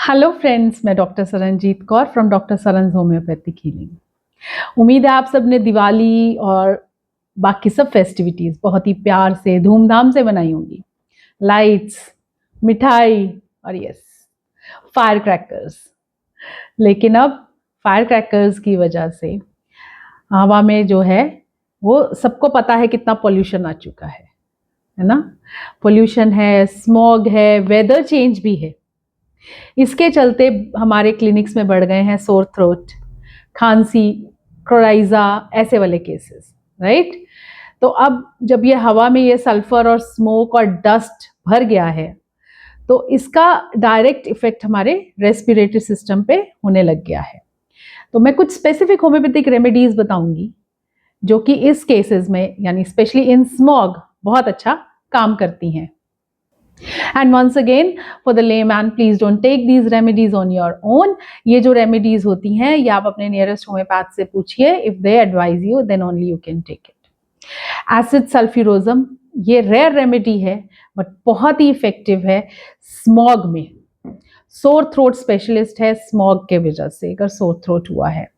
Hello friends, मैं doctor Saranjeet Kaur from doctor Saran's homeopathic healing. उम्मीद है आप सब ने दिवाली और बाकी सब फेस्टिविटीज़ बहुत ही प्यार से धूमधाम से मनाई होंगी। लाइट्स, मिठाई और यस, फायर क्रैकर्स। लेकिन अब फायर क्रैकर्स की वजह से हवा में जो है वो सबको पता है कितना पोल्यूशन आ चुका है ना। पोल्यूशन है, स्मॉग है, वेदर चेंज भी है। इसके चलते हमारे क्लिनिक्स में बढ़ गए हैं सोर थ्रोट, खांसी, कोराइजा, ऐसे वाले केसेस, राइट। तो अब जब ये हवा में ये सल्फर और स्मोक और डस्ट भर गया है तो इसका डायरेक्ट इफेक्ट हमारे रेस्पिरेटरी सिस्टम पे होने लग गया है। तो मैं कुछ स्पेसिफिक होम्योपैथिक रेमेडीज बताऊंगी जो कि इस केसेस में यानी स्पेशली इन स्मॉग बहुत अच्छा काम करती हैं। And once again, for the layman, please don't take these remedies on your own. ये जो रेमेडीज होती हैं ये आप अपने नियरेस्ट होम्योपैथ से पूछिए। If they advise you then only you can take it. Acid sulphuricum ये रेयर रेमेडी है बट बहुत ही इफेक्टिव है स्मॉग में। सोर थ्रोट स्पेशलिस्ट है स्मॉग के वजह से। अगर सोर थ्रोट हुआ है,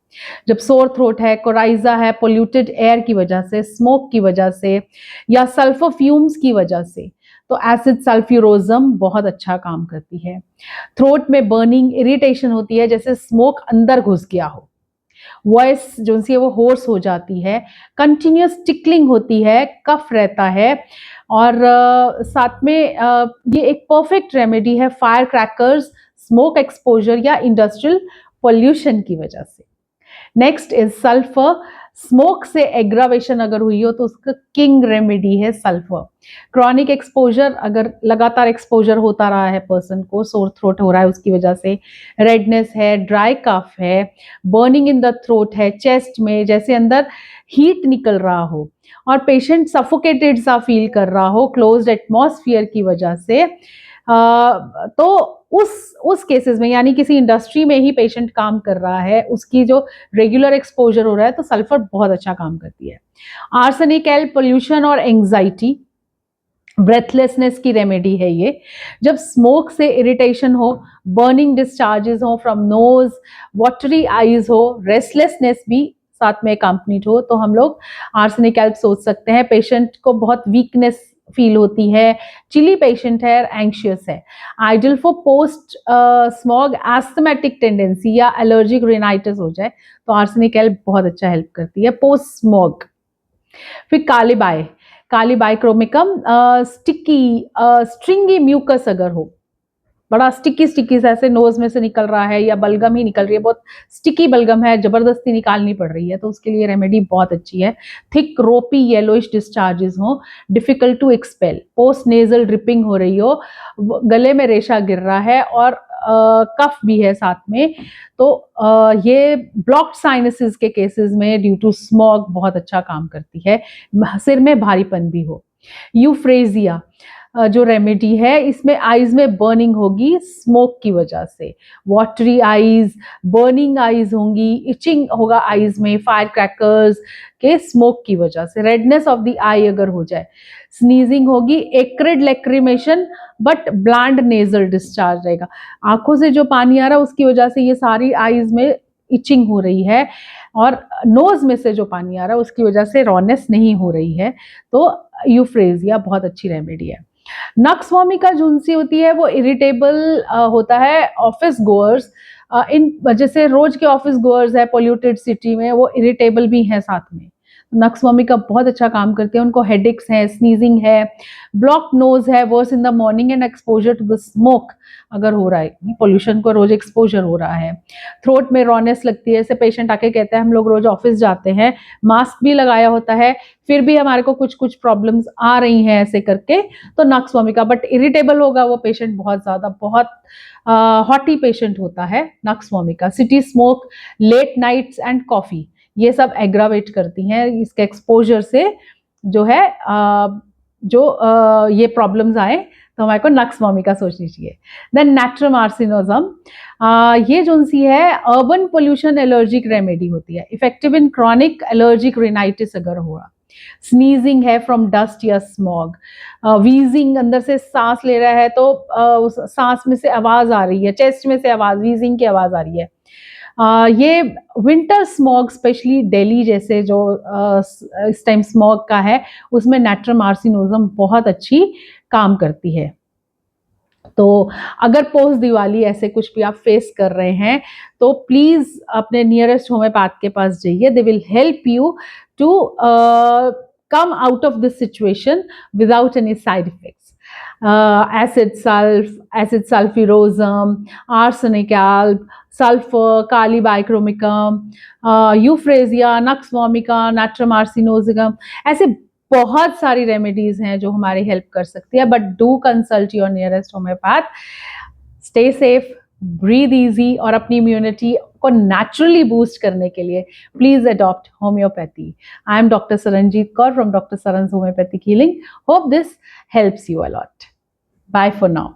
जब सोर थ्रोट है, कोराइजा है, पोल्यूटेड एयर की वजह से, स्मोक की वजह से या सल्फर फ्यूम्स की वजह से, तो एसिड सल्फ्यूरोजम बहुत अच्छा काम करती है। थ्रोट में बर्निंग, इरिटेशन होती है जैसे स्मोक अंदर घुस गया हो, वॉइस जो सी है वो होर्स हो जाती है, कंटिन्यूस टिकलिंग होती है, कफ रहता है और साथ में ये एक परफेक्ट रेमेडी है फायर क्रैकर्स, स्मोक एक्सपोजर या इंडस्ट्रियल पोल्यूशन की वजह से। Next is sulphur. स्मोक से एग्रावेशन अगर हुई हो तो उसका किंग रेमेडी है सल्फर। क्रॉनिक एक्सपोजर, अगर लगातार एक्सपोजर होता रहा है पर्सन को, सोर थ्रोट हो रहा है उसकी वजह से, रेडनेस है, ड्राई कफ है, बर्निंग इन द थ्रोट है, चेस्ट में जैसे अंदर हीट निकल रहा हो और पेशेंट सफोकेटेड सा फील कर रहा हो क्लोज्ड एटमॉस्फेयर की वजह से, तो उस केसेस में यानी किसी इंडस्ट्री में ही पेशेंट काम कर रहा है, उसकी जो रेगुलर एक्सपोजर हो रहा है तो सल्फर बहुत अच्छा काम करती है। आर्सेनिक, एयर पोल्यूशन और एंजाइटी, ब्रेथलेसनेस की रेमेडी है ये। जब स्मोक से इरिटेशन हो, बर्निंग डिस्चार्जेस हो फ्रॉम नोज, वाटरी आईज हो, रेस्टलेसनेस भी साथ में कंप्लीट हो, तो हम लोग आर्सेनिक हेल्प सोच सकते हैं। पेशेंट को बहुत वीकनेस फील होती है, चिली पेशेंट है, एंग्शियस है, ideal for post smog asthmatic tendency या एलर्जिक रिनाइटिस हो जाए तो आर्सेनिक हेल्प बहुत अच्छा हेल्प करती है पोस्ट स्मॉग। फिर काली बाइक्रोमिकम, स्टिकी स्ट्रिंगी म्यूकस अगर हो, बड़ा स्टिकी से ऐसे नोज में से निकल रहा है या बलगम ही निकल रही है, बहुत स्टिकी बलगम है, जबरदस्ती निकालनी पड़ रही है, तो उसके लिए रेमेडी बहुत अच्छी है। थिक रोपी येलोइश डिस्चार्जेस हो, difficult to expel, post nasal dripping हो रही हो, गले में रेशा गिर रहा है और कफ भी है साथ में, तो ये ब्लॉक्ड साइनसेस के केसेस में ड्यू टू स्मॉग बहुत अच्छा काम करती है। सिर में भारीपन भी हो। यूफ्रेजिया जो रेमेडी है, इसमें आईज में बर्निंग होगी स्मोक की वजह से, वाटरी आईज, बर्निंग आईज होंगी, इचिंग होगा आईज में फायर क्रैकर्स के स्मोक की वजह से, रेडनेस ऑफ द आई अगर हो जाए, स्नीजिंग होगी, acrid lacrimation but bland nasal discharge रहेगा, आंखों से जो पानी आ रहा है उसकी वजह से ये सारी आईज में इचिंग हो रही है और नोज में से जो पानी आ रहा है उसकी वजह से रॉनेस नहीं हो रही है, तो यूफ्रेजिया बहुत अच्छी रेमेडी है। नक्स वॉमिका झुंसी होती है, वो इरिटेबल होता है ऑफिस गोअर्स, इन जैसे रोज के ऑफिस गोअर्स है पोल्यूटेड सिटी में, वो इरिटेबल भी हैं साथ में, नक्स वॉमिका बहुत अच्छा काम करते हैं। उनको हेडेक्स है, स्नीजिंग है, ब्लॉक नोज है, worse in the morning and exposure to the smoke अगर हो रहा है, पोल्यूशन को रोज एक्सपोजर हो रहा है, थ्रोट में रॉनेस लगती है, ऐसे पेशेंट आके कहते हैं हम लोग रोज ऑफिस जाते हैं, मास्क भी लगाया होता है, फिर भी हमारे को कुछ कुछ प्रॉब्लम्स आ रही हैं ऐसे करके, तो नक्स वॉमिका, बट इरिटेबल होगा वो पेशेंट, बहुत ज्यादा बहुत हॉटी पेशेंट होता है nux vomica. City smoke, late nights and coffee, ये सब एग्रावेट करती हैं इसके एक्सपोजर से, जो है ये प्रॉब्लम्स आए तो हमारे को नक्स वॉमिका सोचनी चाहिए। देन नैट्रम आर्सिनोजम, ये जो सी है अर्बन पोल्यूशन एलर्जिक रेमेडी होती है, effective in chronic allergic rhinitis अगर हो रहा, स्नीजिंग है फ्रॉम डस्ट या स्मॉग, वीजिंग, अंदर से सांस ले रहा है तो उस सांस में से आवाज आ रही है, चेस्ट में से आवाज, वीजिंग की आवाज आ रही है। ये विंटर स्मॉग, स्पेशली दिल्ली जैसे जो इस टाइम स्मॉग का है, उसमें नेट्रम आर्सिनोजम बहुत अच्छी काम करती है। तो अगर पोस्ट दिवाली ऐसे कुछ भी आप फेस कर रहे हैं तो प्लीज अपने नियरेस्ट होम्योपैथ के पास जाइए, they will help you to come out of this situation without any side effects. Acid sulphuricum, arsenic alb, sulphur, kali bichromicum, euphrasia, nux vomica, natrum arsenicosum, ऐसे बहुत सारी रेमेडीज हैं जो हमारी हेल्प कर सकती है। But do consult your nearest homeopath. Stay safe, breathe easy, और अपनी इम्यूनिटी को नेचुरली बूस्ट करने के लिए please adopt homeopathy. I am doctor Saranjeet Kaur from doctor Saran's homeopathic healing. Hope this helps you a lot. Bye for now.